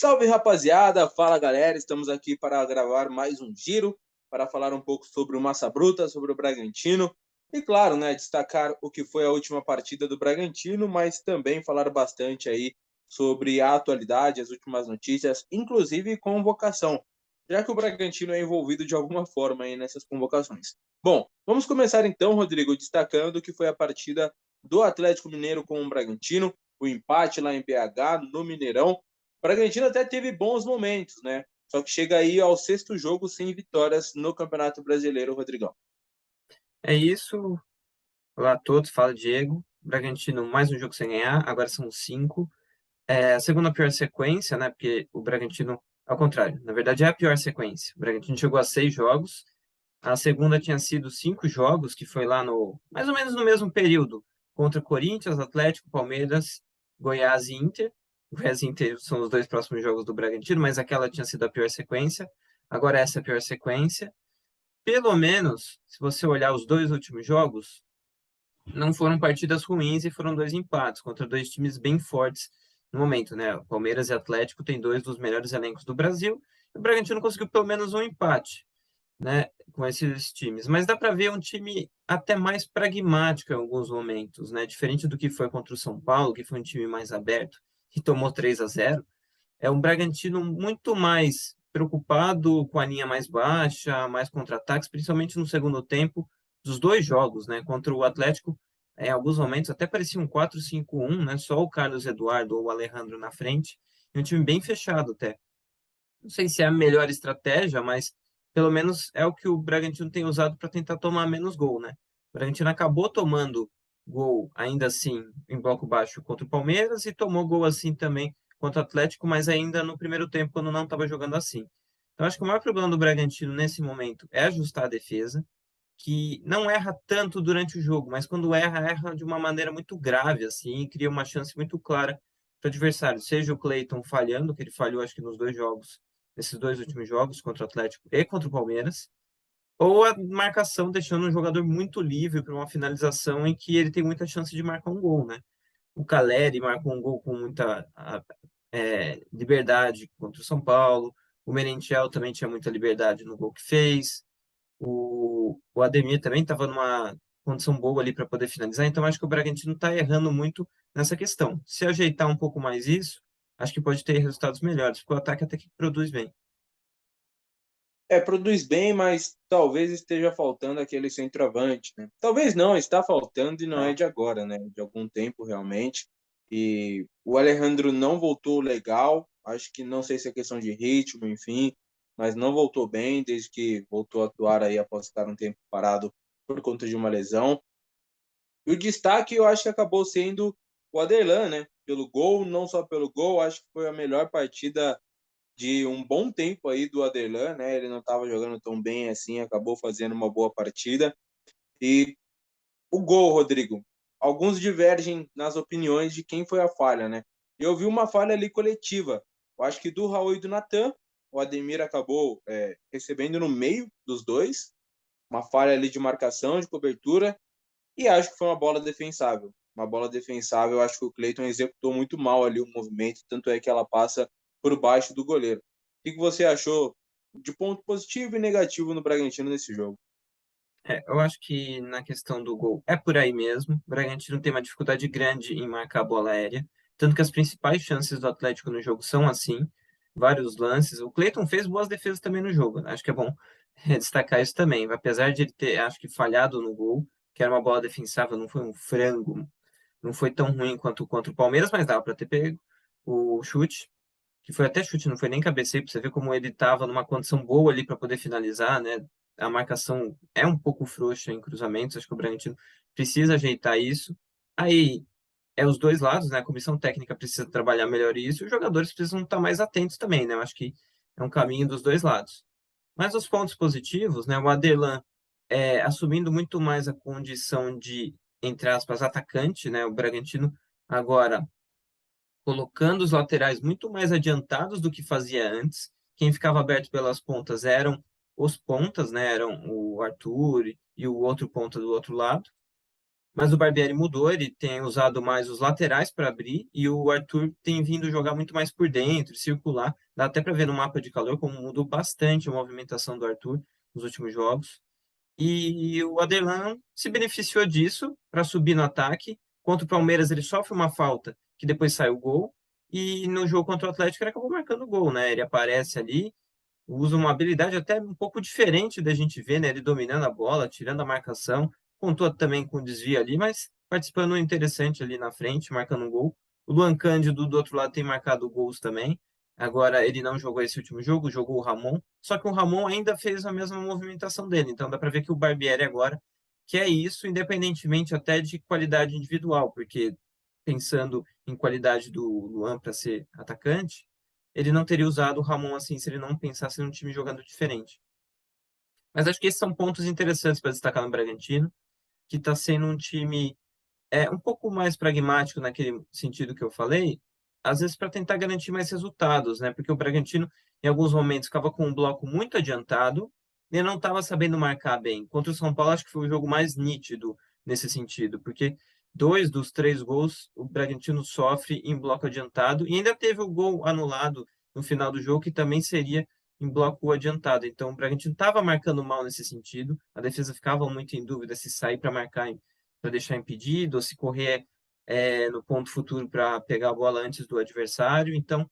Salve, rapaziada! Fala, galera! Estamos aqui para gravar mais um giro, para falar um pouco sobre o Massa Bruta, sobre o Bragantino e, claro, né, destacar o que foi a última partida do Bragantino, mas também falar bastante aí sobre a atualidade, as últimas notícias, inclusive convocação, já que o Bragantino é envolvido de alguma forma aí nessas convocações. Bom, vamos começar então, Rodrigo, destacando o que foi a partida do Atlético Mineiro com o Bragantino, o empate lá em BH, no Mineirão. O Bragantino até teve bons momentos, né? Só que chega aí ao sexto jogo sem vitórias no Campeonato Brasileiro, Rodrigão. É isso. Olá a todos, fala Diego. Bragantino, mais um jogo sem ganhar, agora são cinco. É a segunda pior sequência, né? Porque o Bragantino, ao contrário, na verdade é a pior sequência. O Bragantino chegou a 6 jogos, a segunda tinha sido 5 jogos, que foi lá no, mais ou menos no mesmo período, contra Corinthians, Atlético, Palmeiras, Goiás e Inter. Goiás e Inter são os dois próximos jogos do Bragantino, mas aquela tinha sido a pior sequência. Agora essa é a pior sequência. Pelo menos, se você olhar os dois últimos jogos, não foram partidas ruins e foram dois empates contra dois times bem fortes no momento, né? O Palmeiras e Atlético têm dois dos melhores elencos do Brasil. E o Bragantino conseguiu pelo menos um empate, né, com esses times. Mas dá para ver um time até mais pragmático em alguns momentos, né? Diferente do que foi contra o São Paulo, que foi um time mais aberto e tomou 3-0. É um Bragantino muito mais preocupado com a linha mais baixa, mais contra-ataques, principalmente no segundo tempo dos dois jogos, né? Contra o Atlético, em alguns momentos até parecia um 4-5-1, né? Só o Carlos Eduardo ou o Alejandro na frente, e um time bem fechado até. Não sei se é a melhor estratégia, mas pelo menos é o que o Bragantino tem usado para tentar tomar menos gol, né? O Bragantino acabou tomando gol, ainda assim, em bloco baixo contra o Palmeiras e tomou gol assim também contra o Atlético, mas ainda no primeiro tempo, quando não estava jogando assim. Então, acho que o maior problema do Bragantino nesse momento é ajustar a defesa, que não erra tanto durante o jogo, mas quando erra, erra de uma maneira muito grave, assim, e cria uma chance muito clara para o adversário, seja o Cleiton falhando, que ele falhou acho que nos dois jogos, nesses dois últimos jogos, contra o Atlético e contra o Palmeiras, ou a marcação deixando um jogador muito livre para uma finalização em que ele tem muita chance de marcar um gol, né? O Caleri marcou um gol com muita liberdade contra o São Paulo, o Merentiel também tinha muita liberdade no gol que fez, o Ademir também estava numa condição boa ali para poder finalizar, então acho que o Bragantino está errando muito nessa questão. Se ajeitar um pouco mais isso, acho que pode ter resultados melhores, porque o ataque até que produz bem. Produz bem, mas talvez esteja faltando aquele centroavante, né? Talvez não, está faltando e não é Tá? de agora, né? De algum tempo realmente. E o Alejandro não voltou legal, acho que não sei se é questão de ritmo, enfim, mas não voltou bem desde que voltou a atuar aí após estar um tempo parado por conta de uma lesão. E o destaque eu acho que acabou sendo o Aderlan, né? Pelo gol, não só pelo gol, acho que foi a melhor partida de um bom tempo aí do Aderlan, né? Ele não estava jogando tão bem assim, acabou fazendo uma boa partida. E o gol, Rodrigo, alguns divergem nas opiniões de quem foi a falha, né? Eu vi uma falha ali coletiva. Eu acho que do Raul e do Natan, o Ademir acabou recebendo no meio dos dois, uma falha ali de marcação, de cobertura, e acho que foi uma bola defensável. Uma bola defensável, eu acho que o Cleiton executou muito mal ali o movimento, tanto é que ela passa por baixo do goleiro. O que você achou de ponto positivo e negativo no Bragantino nesse jogo? Eu acho que na questão do gol é por aí mesmo. O Bragantino tem uma dificuldade grande em marcar a bola aérea, tanto que as principais chances do Atlético no jogo são assim, vários lances. O Cleiton fez boas defesas também no jogo, né? Acho que é bom destacar isso também. Apesar de ele ter, acho que, falhado no gol, que era uma bola defensável, não foi um frango, não foi tão ruim quanto contra o Palmeiras, mas dava para ter pego o chute, que foi até chute, não foi nem cabeceio, para você ver como ele estava numa condição boa ali para poder finalizar, né? A marcação é um pouco frouxa em cruzamentos, acho que o Bragantino precisa ajeitar isso. Aí é os dois lados, né? A comissão técnica precisa trabalhar melhor isso e os jogadores precisam estar mais atentos também, né? Eu acho que é um caminho dos dois lados. Mas os pontos positivos, né? O Aderlan assumindo muito mais a condição de, entre aspas, atacante, né? O Bragantino agora colocando os laterais muito mais adiantados do que fazia antes. Quem ficava aberto pelas pontas eram os pontas, né? Eram o Arthur e o outro ponta do outro lado. Mas o Barbieri mudou, ele tem usado mais os laterais para abrir e o Arthur tem vindo jogar muito mais por dentro, circular. Dá até para ver no mapa de calor como mudou bastante a movimentação do Arthur nos últimos jogos. E o Aderlan se beneficiou disso para subir no ataque. Contra o Palmeiras, ele sofre uma falta que depois sai o gol. E no jogo contra o Atlético, ele acabou marcando o gol, né? Ele aparece ali, usa uma habilidade até um pouco diferente da gente ver, né? Ele dominando a bola, tirando a marcação, contou também com desvio ali, mas participando interessante ali na frente, marcando um gol. O Luan Cândido do outro lado tem marcado gols também. Agora ele não jogou esse último jogo, jogou o Ramon, só que o Ramon ainda fez a mesma movimentação dele, então dá para ver que o Barbieri agora quer isso, independentemente até de qualidade individual, porque pensando em qualidade do Luan para ser atacante, ele não teria usado o Ramon assim se ele não pensasse num time jogando diferente. Mas acho que esses são pontos interessantes para destacar no Bragantino, que está sendo um time um pouco mais pragmático naquele sentido que eu falei, às vezes para tentar garantir mais resultados, né? Porque o Bragantino, em alguns momentos, ficava com um bloco muito adiantado e não estava sabendo marcar bem. Contra o São Paulo, acho que foi o jogo mais nítido nesse sentido, porque 2 dos 3 gols o Bragantino sofre em bloco adiantado e ainda teve o gol anulado no final do jogo, que também seria em bloco adiantado. Então, o Bragantino estava marcando mal nesse sentido, a defesa ficava muito em dúvida se sair para marcar para deixar impedido, ou se correr no ponto futuro para pegar a bola antes do adversário. Então,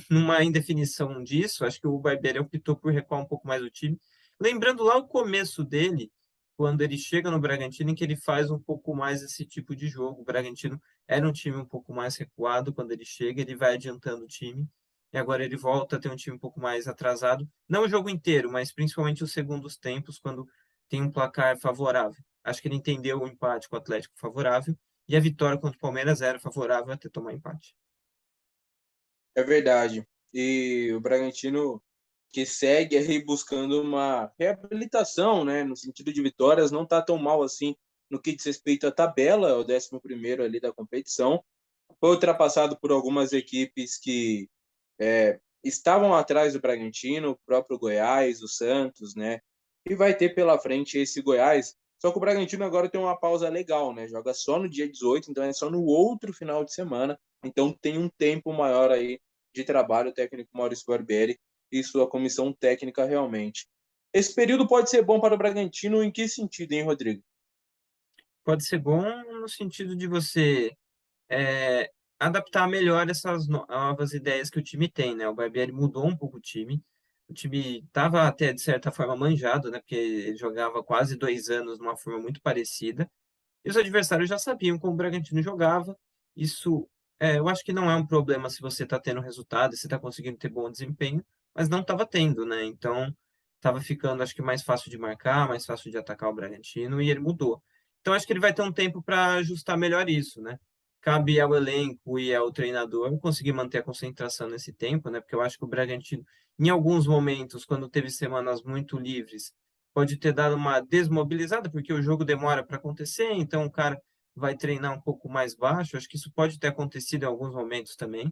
numa indefinição disso, acho que o Barbieri optou por recuar um pouco mais o time. Lembrando lá o começo dele, quando ele chega no Bragantino, em que ele faz um pouco mais esse tipo de jogo. O Bragantino era um time um pouco mais recuado, quando ele chega, ele vai adiantando o time. E agora ele volta a ter um time um pouco mais atrasado. Não o jogo inteiro, mas principalmente os segundos tempos, quando tem um placar favorável. Acho que ele entendeu o empate com o Atlético favorável e a vitória contra o Palmeiras era favorável até tomar empate. É verdade. E o Bragantino que segue aí buscando uma reabilitação, né, no sentido de vitórias, não está tão mal assim no que diz respeito à tabela, é o 11º ali da competição. Foi ultrapassado por algumas equipes que estavam atrás do Bragantino, o próprio Goiás, o Santos, né? E vai ter pela frente esse Goiás. Só que o Bragantino agora tem uma pausa legal, né? Joga só no dia 18, então é só no outro final de semana. Então tem um tempo maior aí de trabalho o técnico Maurício Barbieri e sua comissão técnica realmente. Esse período pode ser bom para o Bragantino em que sentido, hein, Rodrigo? Pode ser bom no sentido de você adaptar melhor essas novas ideias que o time tem, né? O Barbieri mudou um pouco o time. O time estava até, de certa forma, manjado, né? Porque ele jogava quase 2 anos numa forma muito parecida. E os adversários já sabiam como o Bragantino jogava. Isso, eu acho que não é um problema se você está tendo resultado, se está conseguindo ter bom desempenho, mas não estava tendo, né? Então, estava ficando, acho que, mais fácil de marcar, mais fácil de atacar o Bragantino, e ele mudou. Então, acho que ele vai ter um tempo para ajustar melhor isso, né? Cabe ao elenco e ao treinador conseguir manter a concentração nesse tempo, né? Porque eu acho que o Bragantino, em alguns momentos, quando teve semanas muito livres, pode ter dado uma desmobilizada, porque o jogo demora para acontecer, então o cara vai treinar um pouco mais baixo. Acho que isso pode ter acontecido em alguns momentos também,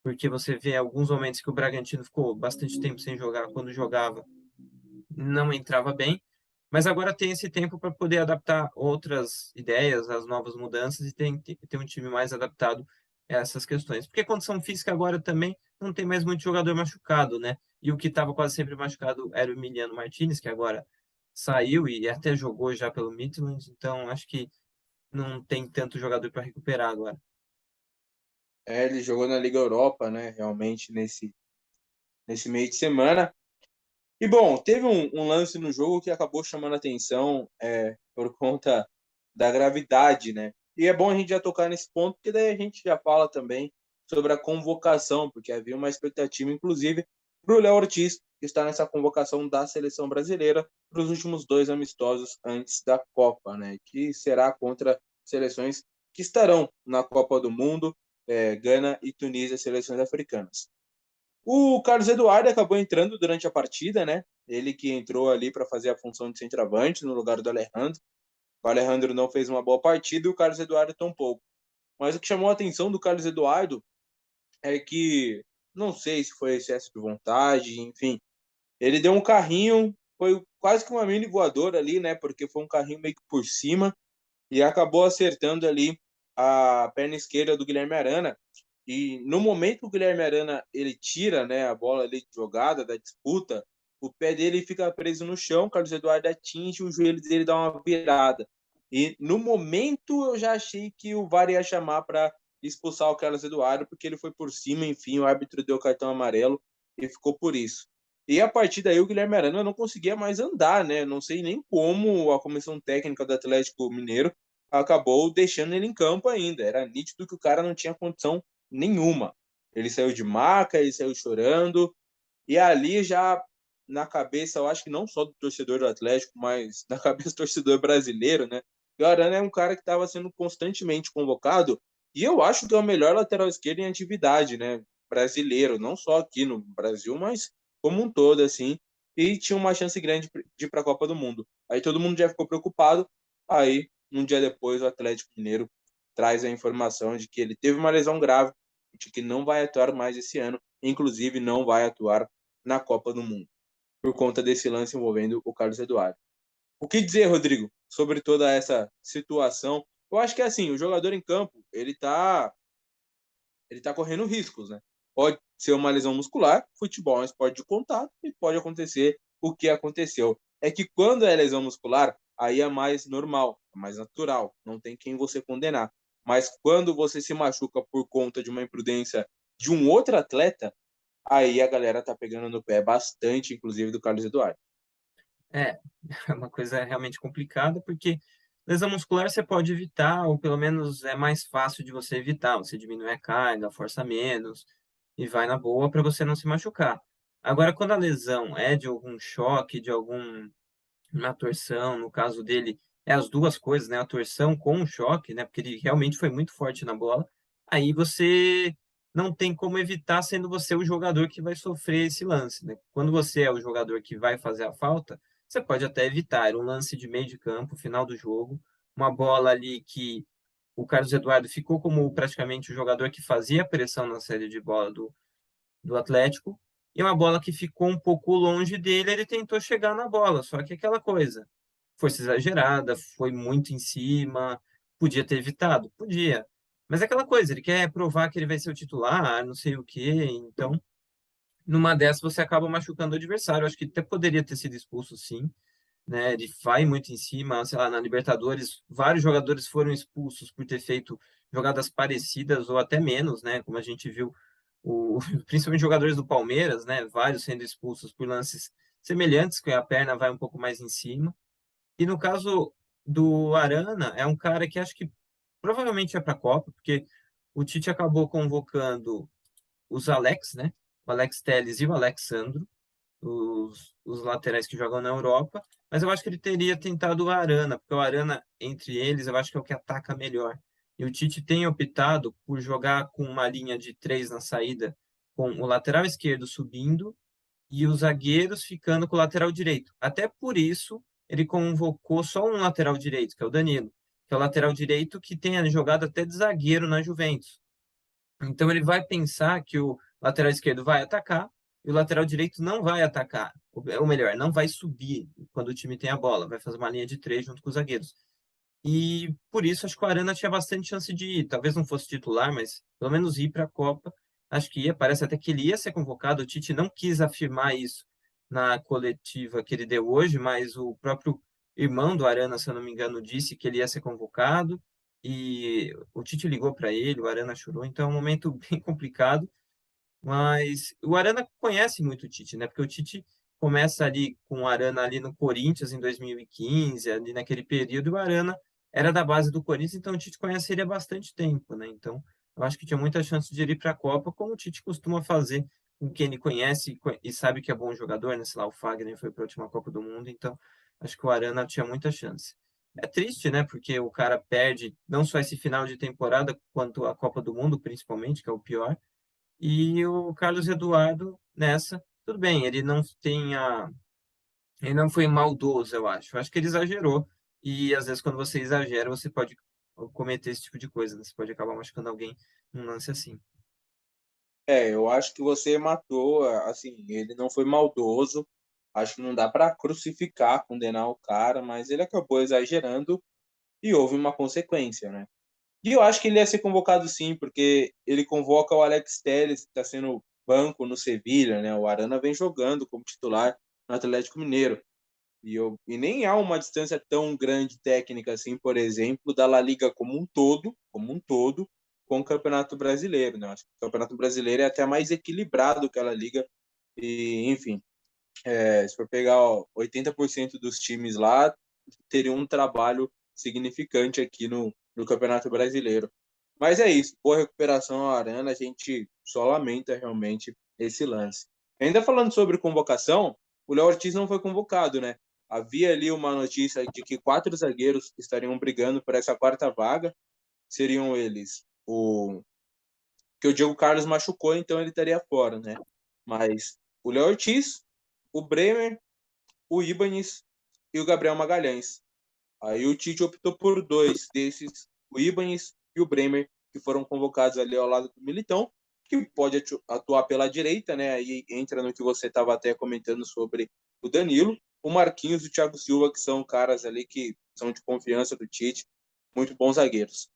porque você vê alguns momentos que o Bragantino ficou bastante tempo sem jogar, quando jogava, não entrava bem, mas agora tem esse tempo para poder adaptar outras ideias, as novas mudanças e ter um time mais adaptado a essas questões. Porque a condição física agora também não tem mais muito jogador machucado, né? E o que estava quase sempre machucado era o Emiliano Martinez, que agora saiu e até jogou já pelo Midland, então acho que não tem tanto jogador para recuperar agora. Ele jogou na Liga Europa, né? Realmente nesse meio de semana. E bom, teve um lance no jogo que acabou chamando a atenção por conta da gravidade, né? E é bom a gente já tocar nesse ponto, porque daí a gente já fala também sobre a convocação, porque havia uma expectativa, inclusive, para o Léo Ortiz, que está nessa convocação da seleção brasileira para os últimos 2 amistosos antes da Copa, né? Que será contra seleções que estarão na Copa do Mundo, Gana e Tunísia, seleções africanas. O Carlos Eduardo acabou entrando durante a partida, né? Ele que entrou ali para fazer a função de centroavante no lugar do Alejandro. O Alejandro não fez uma boa partida e o Carlos Eduardo tampouco. Mas o que chamou a atenção do Carlos Eduardo é que, não sei se foi excesso de vontade, enfim, ele deu um carrinho, foi quase que uma mini voadora ali, né? Porque foi um carrinho meio que por cima. e acabou acertando ali a perna esquerda do Guilherme Arana. E no momento que o Guilherme Arana ele tira, né, a bola ali de jogada, da disputa, o pé dele fica preso no chão, o Carlos Eduardo atinge, o joelho dele dá uma virada. E no momento eu já achei que o VAR ia chamar para expulsar o Carlos Eduardo, porque ele foi por cima, enfim, o árbitro deu cartão amarelo e ficou por isso. E a partir daí o Guilherme Arana não conseguia mais andar, né? Não sei nem como a comissão técnica do Atlético Mineiro acabou deixando ele em campo ainda. Era nítido que o cara não tinha condição nenhuma. Ele saiu de maca, ele saiu chorando, e ali já na cabeça, eu acho que não só do torcedor do Atlético, mas na cabeça do torcedor brasileiro, né? O Arana é um cara que estava sendo constantemente convocado, e eu acho que é o melhor lateral esquerdo em atividade, né? Brasileiro, não só aqui no Brasil, mas como um todo, assim. E tinha uma chance grande de ir para a Copa do Mundo. Aí todo mundo já ficou preocupado. Aí, um dia depois, o Atlético Mineiro traz a informação de que ele teve uma lesão grave, de que não vai atuar mais esse ano, inclusive não vai atuar na Copa do Mundo, por conta desse lance envolvendo o Carlos Eduardo. O que dizer, Rodrigo, sobre toda essa situação? Eu acho que assim, o jogador em campo, ele tá correndo riscos, né? Pode ser uma lesão muscular, futebol é um esporte de contato e pode acontecer o que aconteceu. É que quando é lesão muscular, aí é mais normal, é mais natural, não tem quem você condenar. Mas quando você se machuca por conta de uma imprudência de um outro atleta, aí a galera tá pegando no pé bastante, inclusive do Carlos Eduardo. É, é uma coisa realmente complicada, porque lesão muscular você pode evitar, ou pelo menos é mais fácil de você evitar. Você diminui a carga, força menos, e vai na boa para você não se machucar. Agora, quando a lesão é de algum choque, de alguma torção, no caso dele, é as duas coisas, né? A torção com o choque, né? Porque ele realmente foi muito forte na bola. Aí você não tem como evitar sendo você o jogador que vai sofrer esse lance, né? Quando você é o jogador que vai fazer a falta, você pode até evitar. Era um lance de meio de campo, final do jogo, uma bola ali que o Carlos Eduardo ficou como praticamente o jogador que fazia a pressão na saída de bola do Atlético, e uma bola que ficou um pouco longe dele, ele tentou chegar na bola, só que aquela coisa, força exagerada, foi muito em cima, podia ter evitado, podia. Mas é aquela coisa, ele quer provar que ele vai ser o titular, não sei o quê, então numa dessas você acaba machucando o adversário. Acho que até poderia ter sido expulso, sim, né? Ele vai muito em cima, sei lá, na Libertadores, vários jogadores foram expulsos por ter feito jogadas parecidas ou até menos, né? Como a gente viu, principalmente jogadores do Palmeiras, né? Vários sendo expulsos por lances semelhantes, que a perna vai um pouco mais em cima. E no caso do Arana, é um cara que acho que provavelmente é para a Copa, porque o Tite acabou convocando os Alex, né? O Alex Telles e o Alexandro, os laterais que jogam na Europa, mas eu acho que ele teria tentado o Arana, porque o Arana, entre eles, eu acho que é o que ataca melhor. E o Tite tem optado por jogar com uma linha de três na saída, com o lateral esquerdo subindo e os zagueiros ficando com o lateral direito. Até por isso, ele convocou só um lateral direito, que é o Danilo, que é o lateral direito que tem jogado até de zagueiro na Juventus. Então ele vai pensar que o lateral esquerdo vai atacar e o lateral direito não vai atacar. Ou melhor, não vai subir quando o time tem a bola, vai fazer uma linha de três junto com os zagueiros. E por isso acho que o Arana tinha bastante chance de ir. Talvez não fosse titular, mas pelo menos ir para a Copa. Acho que ia. Parece até que ele ia ser convocado. O Tite não quis afirmar isso na coletiva que ele deu hoje, mas o próprio irmão do Arana, se eu não me engano, disse que ele ia ser convocado. E o Tite ligou para ele, o Arana chorou. Então é um momento bem complicado. Mas o Arana conhece muito o Tite, né? Porque o Tite começa ali com o Arana ali no Corinthians em 2015, ali naquele período, e o Arana era da base do Corinthians, então o Tite conhece ele há bastante tempo, né? Então, eu acho que tinha muita chance de ir para a Copa, como o Tite costuma fazer com quem ele conhece e sabe que é bom jogador, né? Sei lá, o Fagner foi para a última Copa do Mundo, então acho que o Arana tinha muita chance. É triste, né? Porque o cara perde não só esse final de temporada, quanto a Copa do Mundo, principalmente, que é o pior. E o Carlos Eduardo nessa, tudo bem, ele não foi maldoso, eu acho. Eu acho que ele exagerou. E às vezes quando você exagera, você pode cometer esse tipo de coisa, né? Você pode acabar machucando alguém num lance assim. Eu acho que você matou, assim, ele não foi maldoso. Acho que não dá para crucificar, condenar o cara, mas ele acabou exagerando. e houve uma consequência, né? E eu acho que ele ia ser convocado sim, porque ele convoca o Alex Telles, que está sendo banco no Sevilha, né? O Arana vem jogando como titular no Atlético Mineiro. E nem há uma distância tão grande técnica assim, por exemplo, da La Liga como um todo, com o Campeonato Brasileiro, né? Acho que o Campeonato Brasileiro é até mais equilibrado que a La Liga. E, enfim, se for pegar 80% dos times lá, teriam um trabalho significante aqui no Campeonato Brasileiro. Mas é isso, boa recuperação ao Arana, a gente só lamenta realmente esse lance. Ainda falando sobre convocação, o Léo Ortiz não foi convocado, né? Havia ali uma notícia de que 4 zagueiros estariam brigando por essa quarta vaga, seriam eles que o Diego Carlos machucou, então ele estaria fora, né? Mas o Léo Ortiz, o Bremer, o Ibanes e o Gabriel Magalhães. Aí o Tite optou por 2 desses, o Ibanes e o Bremer, que foram convocados ali ao lado do Militão, que pode atuar pela direita, né? Aí entra no que você estava até comentando sobre o Danilo, o Marquinhos e o Thiago Silva, que são caras ali que são de confiança do Tite, muito bons zagueiros.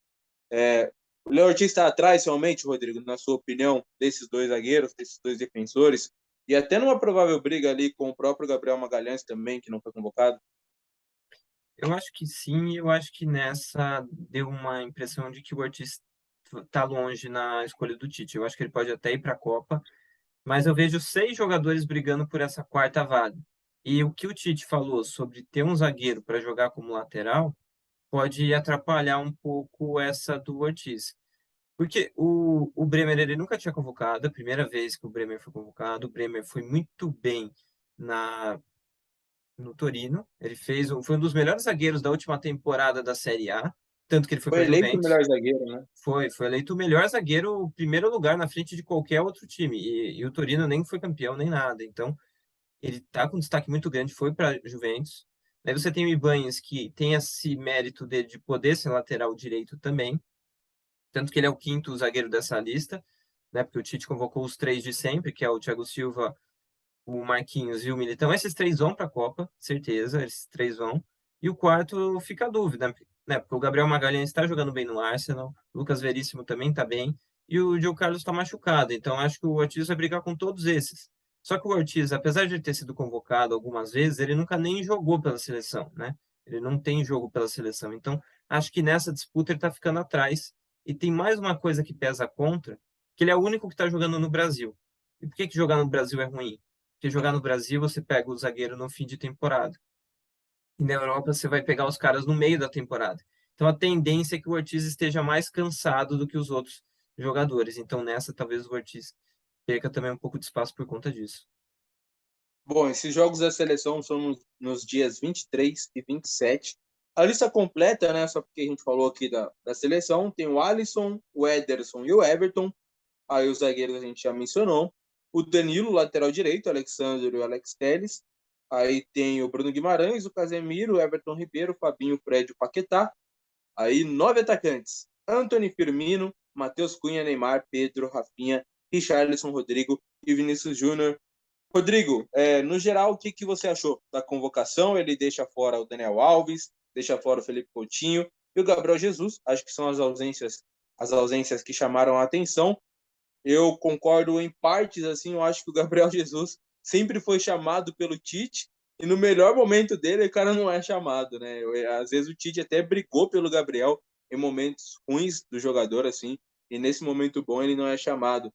O Léo Ortiz está atrás, realmente, Rodrigo, na sua opinião, desses 2 zagueiros, desses 2 defensores, e até numa provável briga ali com o próprio Gabriel Magalhães também, que não foi convocado? Eu acho que sim, eu acho que nessa deu uma impressão de que o Ortiz está longe na escolha do Tite. Eu acho que ele pode até ir para a Copa, mas eu vejo 6 jogadores brigando por essa quarta vaga. E o que o Tite falou sobre ter um zagueiro para jogar como lateral pode atrapalhar um pouco essa do Ortiz. Porque o Bremer ele nunca tinha convocado, a primeira vez que o Bremer foi convocado, o Bremer foi muito bem na no Torino. Ele foi um dos melhores zagueiros da última temporada da Série A, tanto que ele foi Foi para a eleito o Juventus. melhor zagueiro, né? Foi eleito o melhor zagueiro, o primeiro lugar na frente de qualquer outro time. E o Torino nem foi campeão nem nada. Então, ele tá com destaque muito grande, foi para a Juventus. Aí você tem o Ibanez, que tem esse mérito dele de poder ser lateral direito também, tanto que ele é o quinto zagueiro dessa lista, né? Porque o Tite convocou os 3 de sempre, que é o Thiago Silva, o Marquinhos e o Militão. Esses 3 vão para a Copa, certeza, esses 3 vão. E o quarto fica a dúvida, né? Porque o Gabriel Magalhães está jogando bem no Arsenal, o Lucas Veríssimo também está bem, e o Diego Carlos está machucado. Então acho que o Ortiz vai brigar com todos esses. Só que o Ortiz, apesar de ele ter sido convocado algumas vezes, ele nunca nem jogou pela seleção, né? Ele não tem jogo pela seleção. Então acho que nessa disputa ele está ficando atrás. E tem mais uma coisa que pesa contra, que ele é o único que está jogando no Brasil. E por que que jogar no Brasil é ruim? Porque jogar no Brasil, você pega o zagueiro no fim de temporada. E na Europa, você vai pegar os caras no meio da temporada. Então, a tendência é que o Ortiz esteja mais cansado do que os outros jogadores. Então, nessa, talvez o Ortiz perca também um pouco de espaço por conta disso. Bom, esses jogos da seleção são nos dias 23 e 27. A lista completa, né? Só porque a gente falou aqui da seleção, tem o Alisson, o Ederson e o Everton. Aí os zagueiros a gente já mencionou. O Danilo, lateral direito, o Alexandre e o Alex Telles. Aí tem o Bruno Guimarães, o Casemiro, o Everton Ribeiro, o Fabinho, o Fred e o Paquetá. Aí 9 atacantes: Antony Firmino, Matheus Cunha, Neymar, Pedro, Rafinha, Richarlison, Rodrigo e Vinícius Júnior. Rodrigo, no geral, o que você achou da convocação? Ele deixa fora o Daniel Alves, deixa fora o Felipe Coutinho e o Gabriel Jesus. Acho que são as ausências que chamaram a atenção. Eu concordo em partes, assim, eu acho que o Gabriel Jesus sempre foi chamado pelo Tite e no melhor momento dele o cara não é chamado, né? Às vezes o Tite até brigou pelo Gabriel em momentos ruins do jogador, assim, e nesse momento bom ele não é chamado.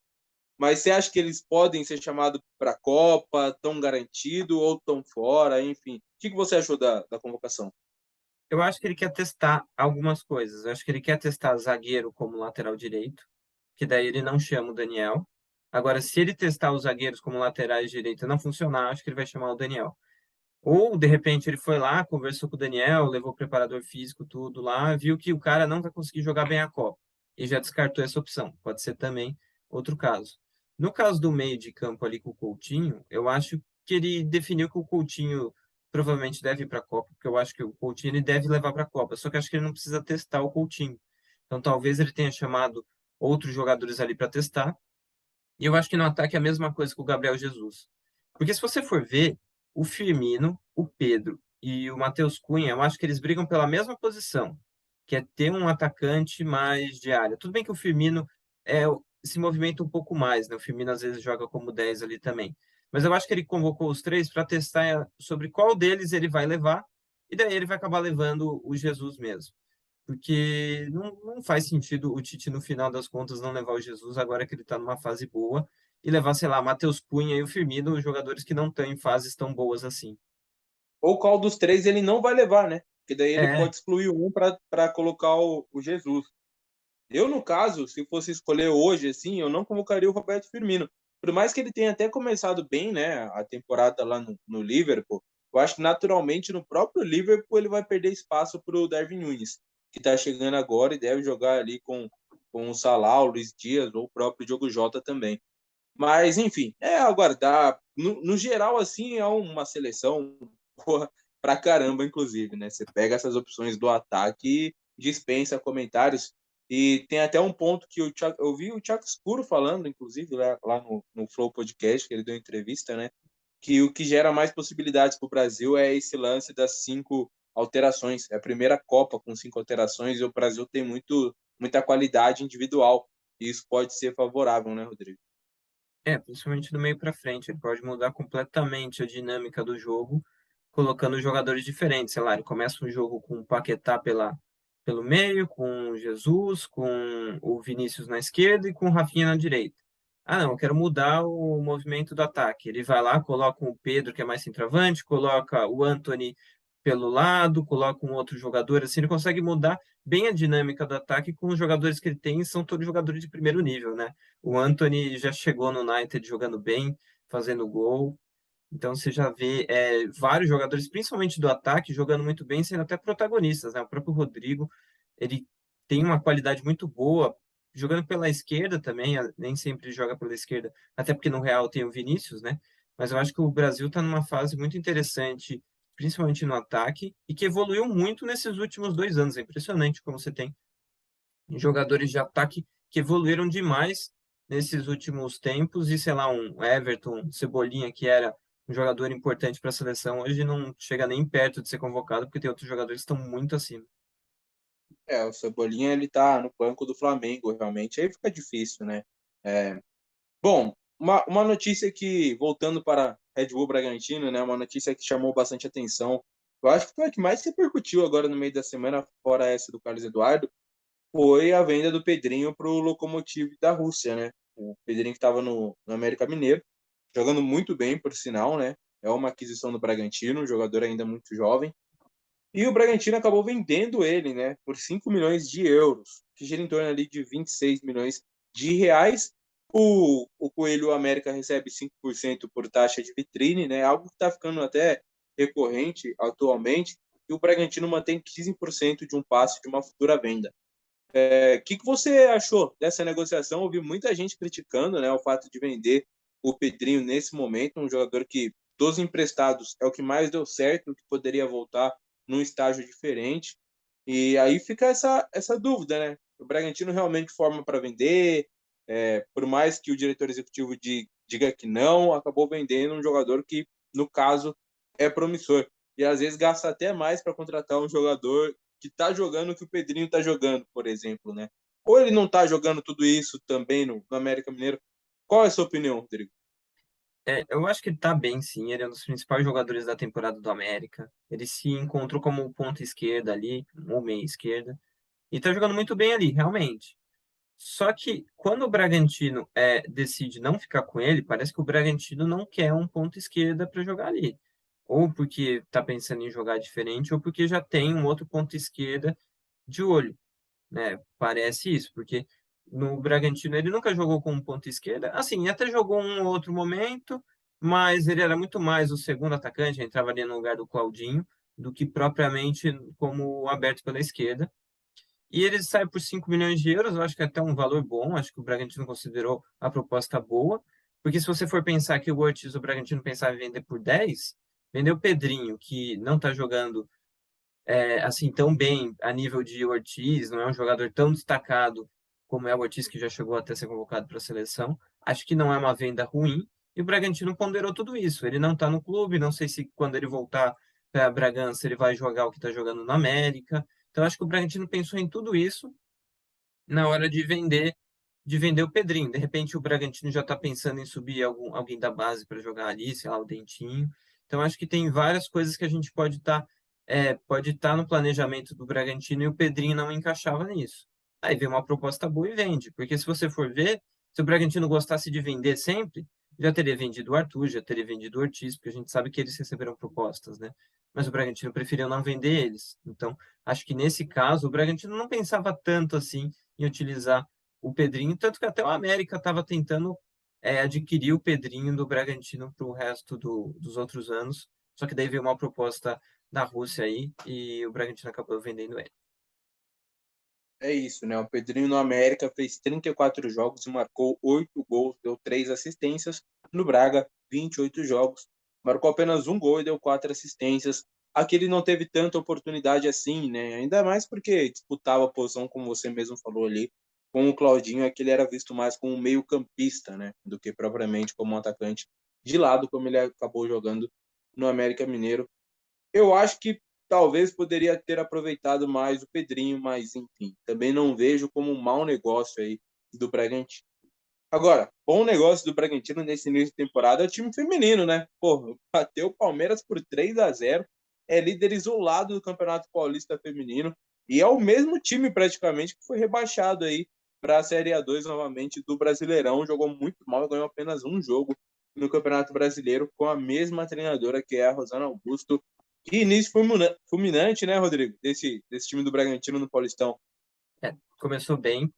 Mas você acha que eles podem ser chamados para a Copa, tão garantido ou tão fora, enfim? O que você achou da convocação? Eu acho que ele quer testar algumas coisas. Eu acho que ele quer testar zagueiro como lateral direito, que daí ele não chama o Daniel. Agora, se ele testar os zagueiros como laterais direito e não funcionar, acho que ele vai chamar o Daniel. Ou, de repente, ele foi lá, conversou com o Daniel, levou o preparador físico, tudo lá, viu que o cara não vai conseguir jogar bem a Copa. E já descartou essa opção. Pode ser também outro caso. No caso do meio de campo ali com o Coutinho, eu acho que ele definiu que o Coutinho provavelmente deve ir para a Copa, porque eu acho que o Coutinho ele deve levar para a Copa. Só que eu acho que ele não precisa testar o Coutinho. Então talvez ele tenha chamado outros jogadores ali para testar. E eu acho que no ataque é a mesma coisa que o Gabriel Jesus. Porque se você for ver, o Firmino, o Pedro e o Matheus Cunha, eu acho que eles brigam pela mesma posição. que é ter um atacante mais de área. Tudo bem que o Firmino se movimenta um pouco mais, né? O Firmino às vezes joga como 10 ali também. Mas eu acho que ele convocou os três para testar sobre qual deles ele vai levar, e daí ele vai acabar levando o Jesus mesmo. Porque não faz sentido o Tite, no final das contas, não levar o Jesus agora que ele está numa fase boa e levar, sei lá, Matheus Cunha e o Firmino, jogadores que não estão em fases tão boas assim. Ou qual dos três ele não vai levar, né? Porque daí ele É, pode excluir um para colocar o Jesus. Eu, no caso, se fosse escolher hoje, assim, eu não convocaria o Roberto Firmino. Por mais que ele tenha até começado bem, né, a temporada lá no Liverpool, eu acho que naturalmente no próprio Liverpool ele vai perder espaço para o Darwin Núñez, que está chegando agora e deve jogar ali com o Salah, o Luiz Dias ou o próprio Diogo Jota também. Mas, enfim, é aguardar. No geral, assim, é uma seleção boa pra caramba, inclusive, né? Você pega essas opções do ataque e dispensa comentários. E tem até um ponto que eu vi o Thiago Escuro falando, inclusive, lá no Flow Podcast, que ele deu entrevista, né? Que o que gera mais possibilidades para o Brasil é esse lance das 5 alterações. É a primeira Copa com 5 alterações e o Brasil tem muita qualidade individual. E isso pode ser favorável, né, Rodrigo? principalmente do meio para frente. Ele pode mudar completamente a dinâmica do jogo, colocando jogadores diferentes. Sei lá, ele começa um jogo com o Paquetá pelo meio, com o Jesus, com o Vinícius na esquerda e com o Rafinha na direita. Ah, não, eu quero mudar o movimento do ataque. Ele vai lá, coloca o Pedro, que é mais centroavante, coloca o Anthony pelo lado, coloca um outro jogador, assim, ele consegue mudar bem a dinâmica do ataque com os jogadores que ele tem, são todos jogadores de primeiro nível, né? O Anthony já chegou no United jogando bem, fazendo gol. Então você já vê vários jogadores, principalmente do ataque, jogando muito bem, sendo até protagonistas, né? O próprio Rodrigo, ele tem uma qualidade muito boa, jogando pela esquerda também, nem sempre joga pela esquerda, até porque no Real tem o Vinícius, né? Mas eu acho que o Brasil está numa fase muito interessante, principalmente no ataque, e que evoluiu muito nesses últimos 2 anos. É impressionante como você tem jogadores de ataque que evoluíram demais nesses últimos tempos e, sei lá, um Everton, um Cebolinha, que era um jogador importante para a seleção, hoje não chega nem perto de ser convocado, porque tem outros jogadores que estão muito acima. O Cebolinha ele tá no banco do Flamengo, realmente. Aí fica difícil, né? Bom, uma notícia que, voltando para Red Bull Bragantino, né? Uma notícia que chamou bastante atenção. Eu acho que foi a que mais repercutiu agora no meio da semana, fora essa do Carlos Eduardo, foi a venda do Pedrinho para o Lokomotiv da Rússia, né? O Pedrinho que estava no América Mineiro, jogando muito bem, por sinal, né? É uma aquisição do Bragantino, um jogador ainda muito jovem. E o Bragantino acabou vendendo ele, né, por 5 milhões de euros, que gira em torno ali de 26 milhões de reais. O Coelho América recebe 5% por taxa de vitrine, né, algo que está ficando até recorrente atualmente, e o Bragantino mantém 15% de um passe de uma futura venda. Que você achou dessa negociação? Ouvi muita gente criticando, né, o fato de vender o Pedrinho nesse momento, um jogador que, dos emprestados, é o que mais deu certo, que poderia voltar num estágio diferente. E aí fica essa dúvida, né? O Bragantino realmente forma para vender, por mais que o diretor executivo diga que não, acabou vendendo um jogador que, no caso, é promissor. E às vezes gasta até mais para contratar um jogador que está jogando o que o Pedrinho está jogando, por exemplo, né? Ou ele não está jogando tudo isso também no América Mineiro? Qual é a sua opinião, Rodrigo? Eu acho que ele tá bem, sim. Ele é um dos principais jogadores da temporada do América. Ele se encontrou como ponta esquerda ali, ou meia esquerda, e tá jogando muito bem ali, realmente. Só que quando o Bragantino decide não ficar com ele, parece que o Bragantino não quer um ponto esquerda para jogar ali. Ou porque está pensando em jogar diferente, ou porque já tem um outro ponto esquerda de olho, né? Parece isso, porque no Bragantino ele nunca jogou como ponto esquerda. Assim, até jogou um outro momento, mas ele era muito mais o segundo atacante, entrava ali no lugar do Claudinho, do que propriamente como aberto pela esquerda. E ele sai por 5 milhões de euros, eu acho que é até um valor bom, acho que o Bragantino considerou a proposta boa, porque se você for pensar que o Ortiz, o Bragantino pensava em vender por 10, vendeu o Pedrinho, que não está jogando assim tão bem a nível de Ortiz, não é um jogador tão destacado como é o Ortiz, que já chegou até ser convocado para a seleção. Acho que não é uma venda ruim, e o Bragantino ponderou tudo isso. Ele não está no clube, não sei se quando ele voltar para Bragança ele vai jogar o que está jogando na América. Então, acho que o Bragantino pensou em tudo isso na hora de vender o Pedrinho. De repente, o Bragantino já está pensando em subir alguém da base para jogar ali, sei lá, o Dentinho. Então, acho que tem várias coisas que a gente pode estar no planejamento do Bragantino e o Pedrinho não encaixava nisso. Aí vem uma proposta boa e vende, porque se você for ver, se o Bragantino gostasse de vender sempre, já teria vendido o Arthur, já teria vendido o Ortiz, porque a gente sabe que eles receberam propostas, né? Mas o Bragantino preferiu não vender eles. Então, acho que nesse caso, o Bragantino não pensava tanto assim em utilizar o Pedrinho, tanto que até o América estava tentando adquirir o Pedrinho do Bragantino para o resto dos outros anos, só que daí veio uma proposta da Rússia aí e o Bragantino acabou vendendo ele. É isso, né? O Pedrinho no América fez 34 jogos e marcou 8 gols, deu 3 assistências. No Braga, 28 jogos, marcou apenas um gol e deu 4 assistências. Aqui ele não teve tanta oportunidade assim, né? Ainda mais porque disputava a posição, como você mesmo falou ali, com o Claudinho, é que ele era visto mais como um meio-campista, né? Do que propriamente como um atacante de lado, como ele acabou jogando no América Mineiro. Eu acho que talvez poderia ter aproveitado mais o Pedrinho, mas enfim, também não vejo como um mau negócio aí do Bragantino. Agora, bom negócio do Bragantino nesse início de temporada é o time feminino, né? Pô, bateu o Palmeiras por 3-0, é líder isolado do Campeonato Paulista Feminino e é o mesmo time praticamente que foi rebaixado aí para a Série A2 novamente do Brasileirão. Jogou muito mal e ganhou apenas um jogo no Campeonato Brasileiro com a mesma treinadora que é a Rosana Augusto. Que início fulminante, né, Rodrigo? Desse time do Bragantino no Paulistão. Começou bem,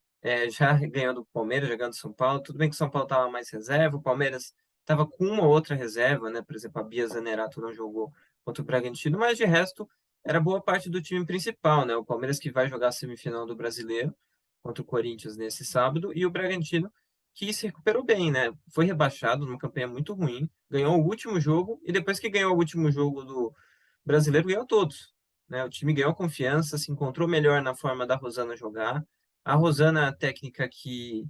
já ganhando o Palmeiras, jogando São Paulo. Tudo bem que o São Paulo estava mais reserva, o Palmeiras estava com uma outra reserva, né? Por exemplo, a Bia Zanerato não jogou contra o Bragantino, mas de resto era boa parte do time principal, né? O Palmeiras que vai jogar a semifinal do Brasileiro contra o Corinthians nesse sábado e o Bragantino que se recuperou bem, né? Foi rebaixado numa campanha muito ruim, ganhou o último jogo e depois que ganhou o último jogo do Brasileiro, ganhou todos, né? O time ganhou confiança, se encontrou melhor na forma da Rosana jogar. A Rosana é a técnica que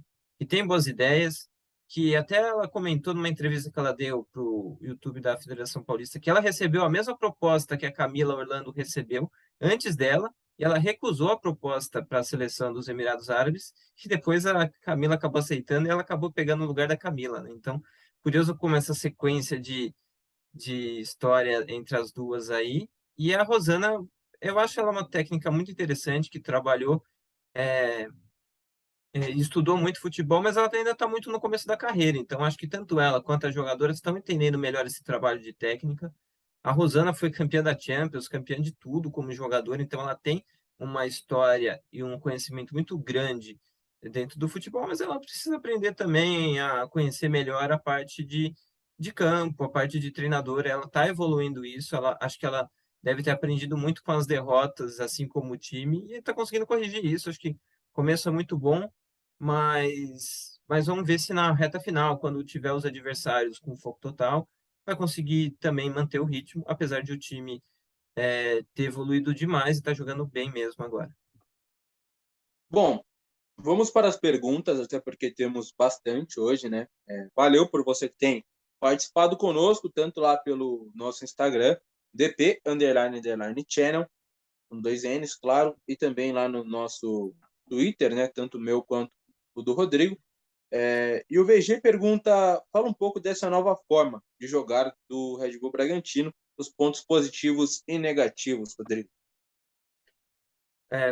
tem boas ideias, que até ela comentou numa entrevista que ela deu para o YouTube da Federação Paulista que ela recebeu a mesma proposta que a Camila Orlando recebeu antes dela, e ela recusou a proposta para a seleção dos Emirados Árabes, e depois a Camila acabou aceitando e ela acabou pegando o lugar da Camila, né? Então, curioso como essa sequência de história entre as duas aí. E a Rosana, eu acho ela uma técnica muito interessante, que trabalhou, estudou muito futebol, mas ela ainda está muito no começo da carreira. Então, acho que tanto ela quanto as jogadoras estão entendendo melhor esse trabalho de técnica. A Rosana foi campeã da Champions, campeã de tudo como jogadora, então ela tem uma história e um conhecimento muito grande dentro do futebol, mas ela precisa aprender também a conhecer melhor a parte de campo, a parte de treinadora. Ela está evoluindo isso, acho que ela deve ter aprendido muito com as derrotas, assim como o time, e está conseguindo corrigir isso. Acho que o começo é muito bom, mas vamos ver se na reta final, quando tiver os adversários com foco total, vai conseguir também manter o ritmo, apesar de o time ter evoluído demais e estar jogando bem mesmo agora. Bom, vamos para as perguntas, até porque temos bastante hoje, né? Valeu por você que tem participado conosco, tanto lá pelo nosso Instagram, DP__channel, com 2 N's, claro, e também lá no nosso Twitter, né? Tanto o meu quanto o do Rodrigo. E o VG pergunta, fala um pouco dessa nova forma de jogar do Red Bull Bragantino, os pontos positivos e negativos, Rodrigo.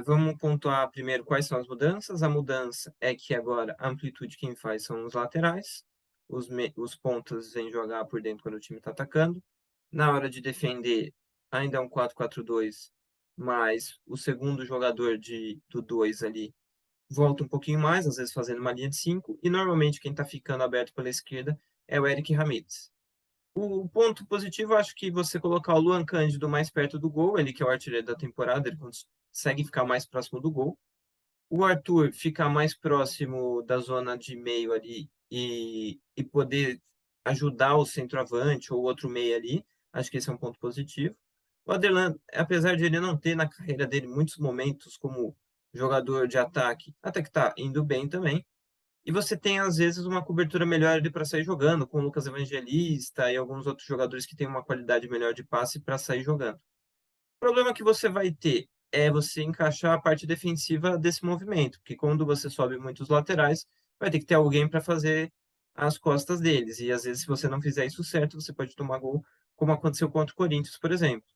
Vamos pontuar primeiro quais são as mudanças. A mudança é que agora a amplitude quem faz são os laterais, os pontas vêm jogar por dentro quando o time está atacando. Na hora de defender, ainda é um 4-4-2, mas o segundo jogador do 2 ali volta um pouquinho mais, às vezes fazendo uma linha de 5, e normalmente quem está ficando aberto pela esquerda é o Eric Ramírez. O ponto positivo, acho que você colocar o Luan Cândido mais perto do gol, ele que é o artilheiro da temporada, ele consegue ficar mais próximo do gol. O Arthur ficar mais próximo da zona de meio ali e poder ajudar o centroavante ou outro meio ali, acho que esse é um ponto positivo. O Aderlan, apesar de ele não ter na carreira dele muitos momentos como jogador de ataque, até que está indo bem também. E você tem, às vezes, uma cobertura melhor ali para sair jogando, com o Lucas Evangelista e alguns outros jogadores que têm uma qualidade melhor de passe para sair jogando. O problema que você vai ter é você encaixar a parte defensiva desse movimento, porque quando você sobe muitos laterais, vai ter que ter alguém para fazer as costas deles. E às vezes, se você não fizer isso certo, você pode tomar gol, como aconteceu contra o Corinthians, por exemplo.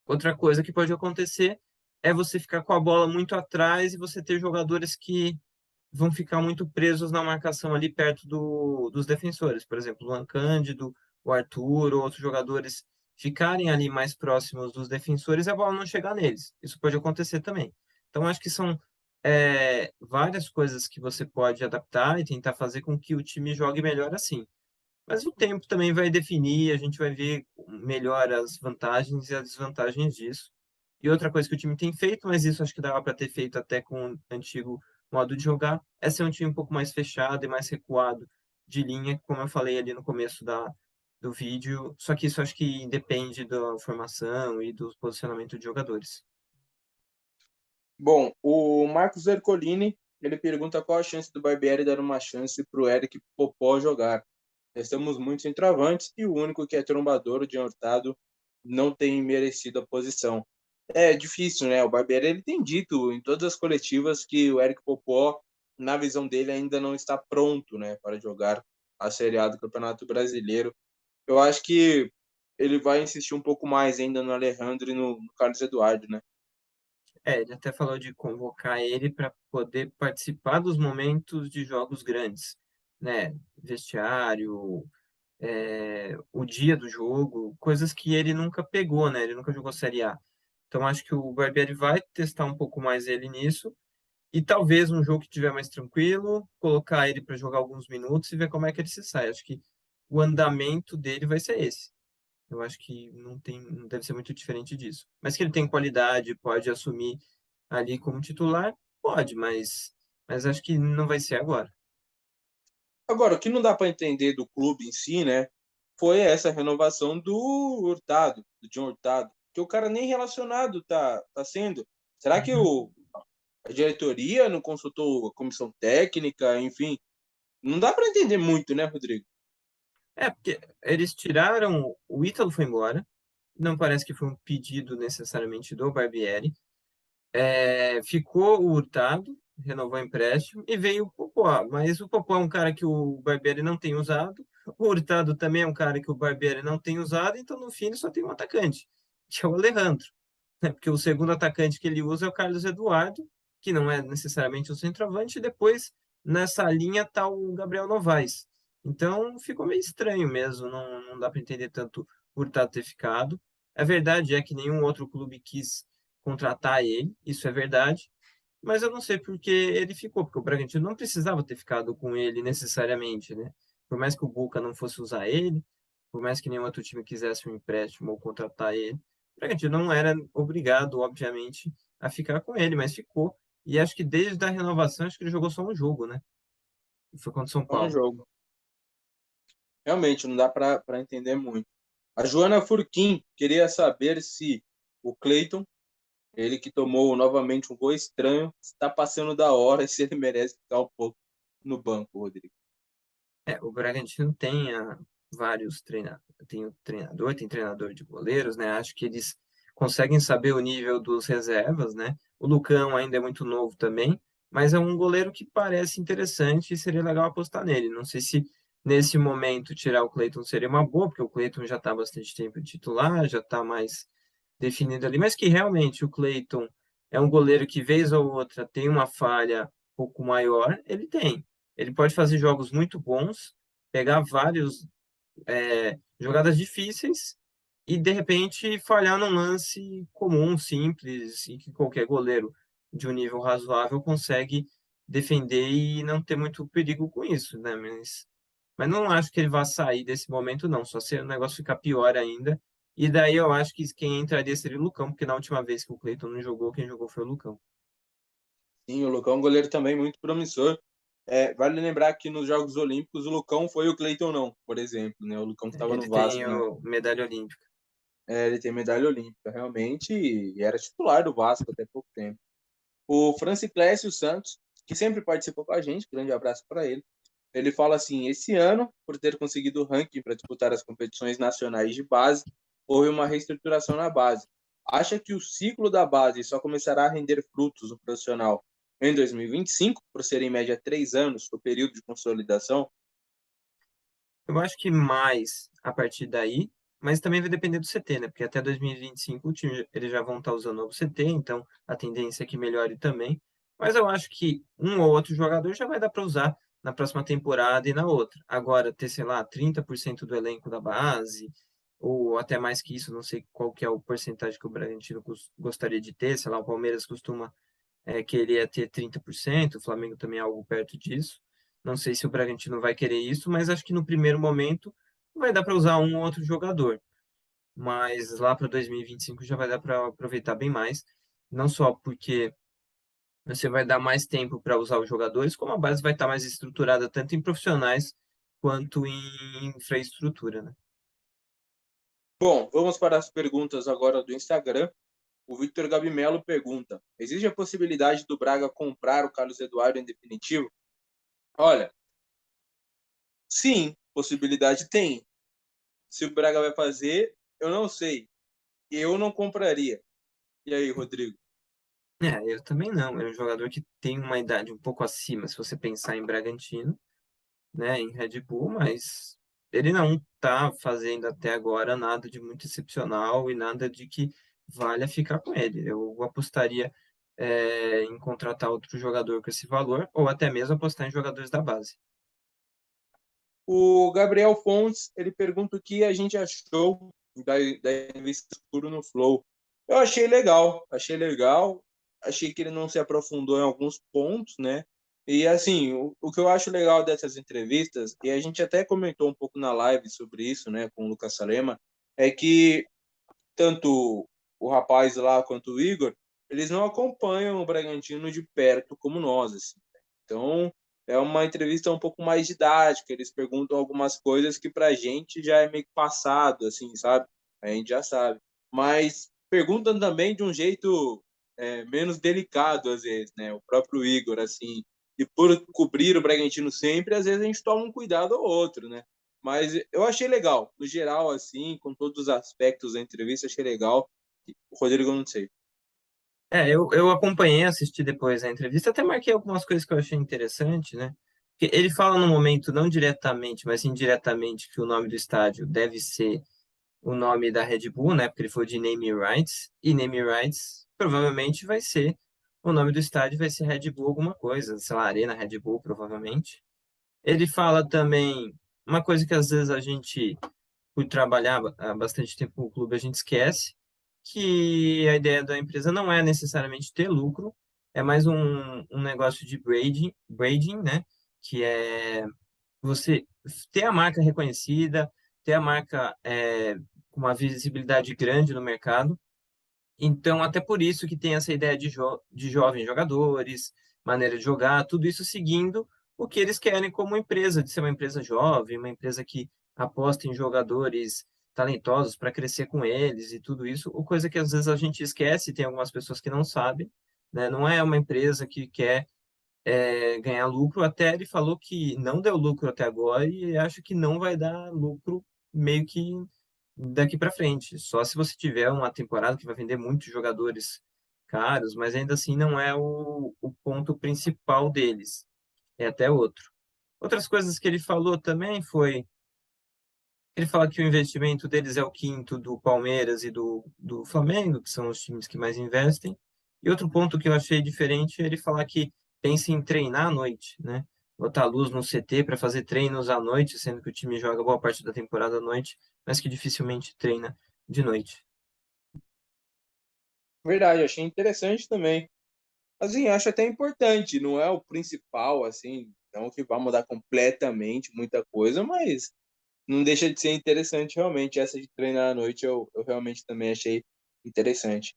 Outra coisa que pode acontecer é você ficar com a bola muito atrás e você ter jogadores que vão ficar muito presos na marcação ali perto dos defensores. Por exemplo, o Luan Cândido, o Arthur, ou outros jogadores ficarem ali mais próximos dos defensores e a bola não chegar neles. Isso pode acontecer também. Então, acho que são várias coisas que você pode adaptar e tentar fazer com que o time jogue melhor assim. Mas o tempo também vai definir, a gente vai ver melhor as vantagens e as desvantagens disso. E outra coisa que o time tem feito, mas isso acho que dava para ter feito até com o antigo modo de jogar, é ser um time um pouco mais fechado e mais recuado de linha, como eu falei ali no começo do vídeo. Só que isso acho que depende da formação e do posicionamento de jogadores. Bom, o Marcos Ercolini, ele pergunta qual a chance do Barbieri dar uma chance para o Eric Popó jogar. Nós temos muitos centroavantes e o único que é trombador, o Jean Hurtado, não tem merecido a posição. É difícil, né? O Barbieri ele tem dito em todas as coletivas que o Eric Popó, na visão dele, ainda não está pronto, né, para jogar a Série A do Campeonato Brasileiro. Eu acho que ele vai insistir um pouco mais ainda no Alejandro e no Carlos Eduardo, né? Ele até falou de convocar ele para poder participar dos momentos de jogos grandes, né? Vestiário, o dia do jogo, coisas que ele nunca pegou, né? Ele nunca jogou Série A. Então acho que o Barbieri vai testar um pouco mais ele nisso e talvez um jogo que tiver mais tranquilo, colocar ele para jogar alguns minutos e ver como é que ele se sai. Acho que o andamento dele vai ser esse. Eu acho que não deve ser muito diferente disso. Mas que ele tem qualidade, pode assumir ali como titular, pode, mas acho que não vai ser agora. Agora, o que não dá para entender do clube em si, né, foi essa renovação do Hurtado, do John Hurtado, que o cara nem relacionado tá sendo. Será que Uhum. a diretoria não consultou a comissão técnica, enfim? Não dá para entender muito, né, Rodrigo? Porque eles tiraram, o Ítalo foi embora, não parece que foi um pedido necessariamente do Barbieri. Ficou o Hurtado, renovou o empréstimo, e veio o Popó. Mas o Popó é um cara que o Barbieri não tem usado, o Hurtado também é um cara que o Barbieri não tem usado, então no fim ele só tem um atacante, que é o Alejandro, né? Porque o segundo atacante que ele usa é o Carlos Eduardo, que não é necessariamente o centroavante, e depois nessa linha está o Gabriel Novaes. Então ficou meio estranho mesmo, não dá para entender tanto o Hurtado ter ficado. A verdade é que nenhum outro clube quis contratar ele, isso é verdade, mas eu não sei porque ele ficou, porque o Bragantino não precisava ter ficado com ele necessariamente, né? Por mais que o Boca não fosse usar ele, por mais que nenhum outro time quisesse um empréstimo ou contratar ele, o Bragantino não era obrigado, obviamente, a ficar com ele, mas ficou. E acho que desde a renovação, acho que ele jogou só um jogo, né? E foi contra o São É um Paulo. jogo. Realmente, não dá para entender muito. A Joana Furquim queria saber se o Cleiton, ele que tomou novamente um gol estranho, está passando da hora e se ele merece ficar um pouco no banco, Rodrigo. O Bragantino tem vários treinadores, tem o treinador, tem treinador de goleiros, né? Acho que eles conseguem saber o nível dos reservas, né? O Lucão ainda é muito novo também, mas é um goleiro que parece interessante e seria legal apostar nele. Não sei se nesse momento tirar o Cleiton seria uma boa, porque o Cleiton já está há bastante tempo titular, já está mais definido ali, mas que realmente o Cleiton é um goleiro que vez ou outra tem uma falha um pouco maior, ele tem. Ele pode fazer jogos muito bons, pegar vários jogadas difíceis e de repente falhar num lance comum, simples e que qualquer goleiro de um nível razoável consegue defender e não ter muito perigo com isso, né? Mas não acho que ele vá sair desse momento, não. Só se o negócio ficar pior ainda. E daí eu acho que quem entraria seria o Lucão, porque na última vez que o Cleiton não jogou, quem jogou foi o Lucão. Sim, o Lucão é um goleiro também muito promissor. Vale lembrar que nos Jogos Olímpicos o Lucão foi o Cleiton não, por exemplo, né? O Lucão que estava no Ele tem Vasco, né? medalha olímpica. Ele tem medalha olímpica, realmente, e era titular do Vasco até pouco tempo. O Franciclésio Santos, que sempre participou com a gente, grande abraço para ele. Ele fala assim: esse ano, por ter conseguido o ranking para disputar as competições nacionais de base, houve uma reestruturação na base. Acha que o ciclo da base só começará a render frutos no profissional em 2025, por ser em média 3 anos o período de consolidação? Eu acho que mais a partir daí, mas também vai depender do CT, né? Porque até 2025 o time, eles já vão estar usando o novo CT, então a tendência é que melhore também. Mas eu acho que um ou outro jogador já vai dar para usar na próxima temporada e na outra. Agora, ter, sei lá, 30% do elenco da base, ou até mais que isso, não sei qual que é o porcentagem que o Bragantino gostaria de ter, sei lá, o Palmeiras costuma queria ter 30%, o Flamengo também é algo perto disso. Não sei se o Bragantino vai querer isso, mas acho que no primeiro momento vai dar para usar um ou outro jogador. Mas lá para 2025 já vai dar para aproveitar bem mais. Não só porque você vai dar mais tempo para usar os jogadores, como a base vai estar mais estruturada tanto em profissionais quanto em infraestrutura, né? Bom, vamos para as perguntas agora do Instagram. O Victor Gabimelo pergunta: existe a possibilidade do Braga comprar o Carlos Eduardo em definitivo? Olha, sim, possibilidade tem. Se o Braga vai fazer, eu não sei. Eu não compraria. E aí, Rodrigo? Eu também não. É um jogador que tem uma idade um pouco acima, se você pensar em Bragantino, né, em Red Bull, mas ele não está fazendo até agora nada de muito excepcional e nada de que valha ficar com ele. Eu apostaria em contratar outro jogador com esse valor, ou até mesmo apostar em jogadores da base. O Gabriel Fontes, ele pergunta o que a gente achou da entrevista escuro no Flow. Eu achei legal, achei legal. Achei que ele não se aprofundou em alguns pontos, né? E assim, o que eu acho legal dessas entrevistas, e a gente até comentou um pouco na live sobre isso, né, com o Lucas Salema, é que tanto o rapaz lá quanto o Igor, eles não acompanham o Bragantino de perto como nós, assim. Então, é uma entrevista um pouco mais didática, eles perguntam algumas coisas que pra gente já é meio que passado, assim, sabe? A gente já sabe. Mas perguntam também de um jeito menos delicado, às vezes, né? O próprio Igor, assim. E por cobrir o Bragantino sempre, às vezes a gente toma um cuidado ou outro, né? Mas eu achei legal, no geral, assim, com todos os aspectos da entrevista, achei legal. O Rodrigo, não sei. Eu acompanhei, assisti depois a entrevista, até marquei algumas coisas que eu achei interessante, né? Porque ele fala no momento, não diretamente, mas indiretamente, que o nome do estádio deve ser o nome da Red Bull, né? Porque ele foi de naming rights, e naming rights provavelmente vai ser o nome do estádio vai ser Red Bull alguma coisa, sei lá, Arena Red Bull, provavelmente. Ele fala também uma coisa que às vezes a gente, por trabalhar há bastante tempo no clube, a gente esquece, que a ideia da empresa não é necessariamente ter lucro, é mais um negócio de branding, né? Que é você ter a marca reconhecida, ter a marca com uma visibilidade grande no mercado. Então, até por isso que tem essa ideia de jovens jogadores, maneira de jogar, tudo isso seguindo o que eles querem como empresa, de ser uma empresa jovem, uma empresa que aposta em jogadores talentosos para crescer com eles e tudo isso, o coisa que às vezes a gente esquece, tem algumas pessoas que não sabem, né? Não é uma empresa que quer ganhar lucro. Até ele falou que não deu lucro até agora e acho que não vai dar lucro meio que daqui para frente. Só se você tiver uma temporada que vai vender muitos jogadores caros, mas ainda assim não é o ponto principal deles. É até outro. Outras coisas que ele falou também foi, ele fala que o investimento deles é o quinto do Palmeiras e do Flamengo, que são os times que mais investem. E outro ponto que eu achei diferente é ele falar que pensa em treinar à noite, né? Botar luz no CT para fazer treinos à noite, sendo que o time joga boa parte da temporada à noite, mas que dificilmente treina de noite. Verdade, achei interessante também. Assim, acho até importante, não é o principal, assim, não que vai mudar completamente muita coisa, mas não deixa de ser interessante realmente. Essa de treinar à noite eu realmente também achei interessante.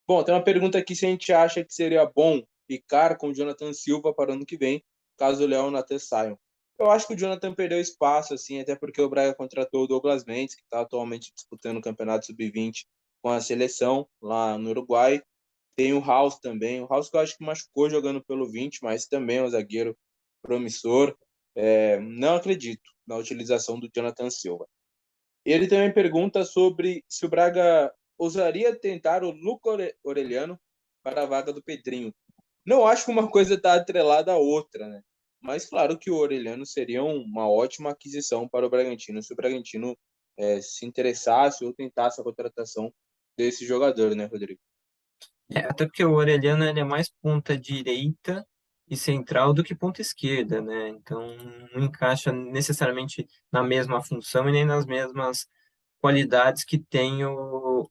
Bom, tem uma pergunta aqui se a gente acha que seria bom ficar com o Jonathan Silva para o ano que vem, caso o Léo e o Nathan saiam. Eu acho que o Jonathan perdeu espaço, assim, até porque o Braga contratou o Douglas Mendes, que está atualmente disputando o Campeonato Sub-20 com a seleção lá no Uruguai. Tem o House também. O House que eu acho que machucou jogando pelo 20, mas também é um zagueiro promissor. Não acredito na utilização do Jonathan Silva. Ele também pergunta sobre se o Braga ousaria tentar o Luca Orelhano para a vaga do Pedrinho. Não acho que uma coisa está atrelada à outra, né? Mas claro que o Orelhano seria uma ótima aquisição para o Bragantino, se o Bragantino se interessasse ou tentasse a contratação desse jogador, né, Rodrigo? Até porque o Orelhano ele é mais ponta direita e central do que ponta esquerda, né? Então não encaixa necessariamente na mesma função e nem nas mesmas qualidades que tem o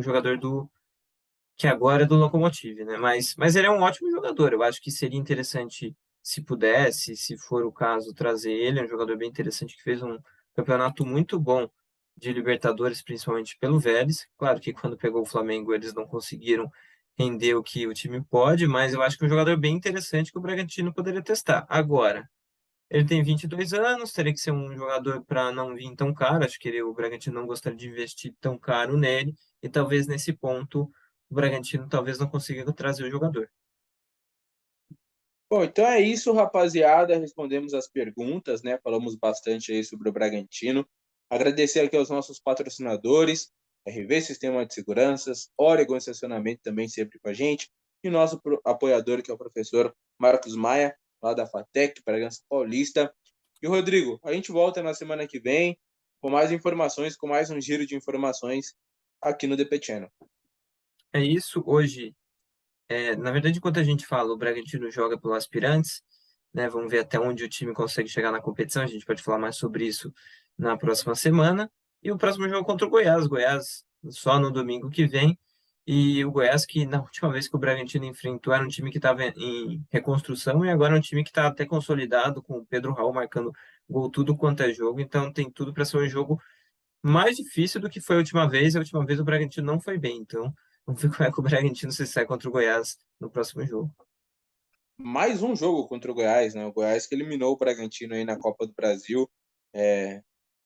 jogador que agora é do Lokomotiv, né? Mas ele é um ótimo jogador. Eu acho que seria interessante, se pudesse, se for o caso, trazer ele. É um jogador bem interessante que fez um campeonato muito bom de Libertadores, principalmente pelo Vélez. Claro que quando pegou o Flamengo eles não conseguiram render o que o time pode, mas eu acho que é um jogador bem interessante que o Bragantino poderia testar. Agora, ele tem 22 anos, teria que ser um jogador para não vir tão caro. Acho que o Bragantino não gostaria de investir tão caro nele, e talvez nesse ponto o Bragantino talvez não consiga trazer o jogador. Bom, então é isso, rapaziada. Respondemos as perguntas, né? Falamos bastante aí sobre o Bragantino. Agradecer aqui aos nossos patrocinadores, RV Sistema de Seguranças, Oregon Estacionamento também sempre com a gente, e nosso apoiador, que é o professor Marcos Maia, lá da FATEC, Bragança Paulista. E Rodrigo, a gente volta na semana que vem com mais informações, com mais um giro de informações aqui no DP Channel. É isso. Hoje, na verdade, enquanto a gente fala, o Bragantino joga pelo Aspirantes, né? Vamos ver até onde o time consegue chegar na competição. A gente pode falar mais sobre isso na próxima semana. E o próximo jogo contra o Goiás. Goiás só no domingo que vem. E o Goiás, que na última vez que o Bragantino enfrentou, era um time que estava em reconstrução e agora é um time que está até consolidado, com o Pedro Raul marcando gol tudo quanto é jogo. Então tem tudo para ser um jogo mais difícil do que foi a última vez. A última vez o Bragantino não foi bem. Então vamos ver como é que o Bragantino se sai contra o Goiás no próximo jogo. Mais um jogo contra o Goiás, né? O Goiás que eliminou o Bragantino aí na Copa do Brasil. É,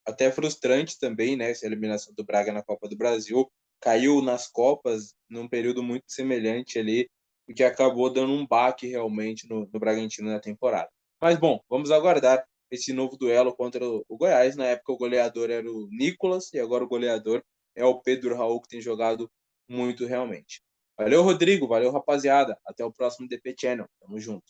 até frustrante também, né? Essa eliminação do Braga na Copa do Brasil. Caiu nas Copas num período muito semelhante ali, o que acabou dando um baque realmente no Bragantino na temporada. Mas bom, vamos aguardar esse novo duelo contra o Goiás. Na época o goleador era o Nicolas e agora o goleador é o Pedro Raul, que tem jogado muito realmente. Valeu, Rodrigo. Valeu, rapaziada. Até o próximo DP Channel. Tamo junto.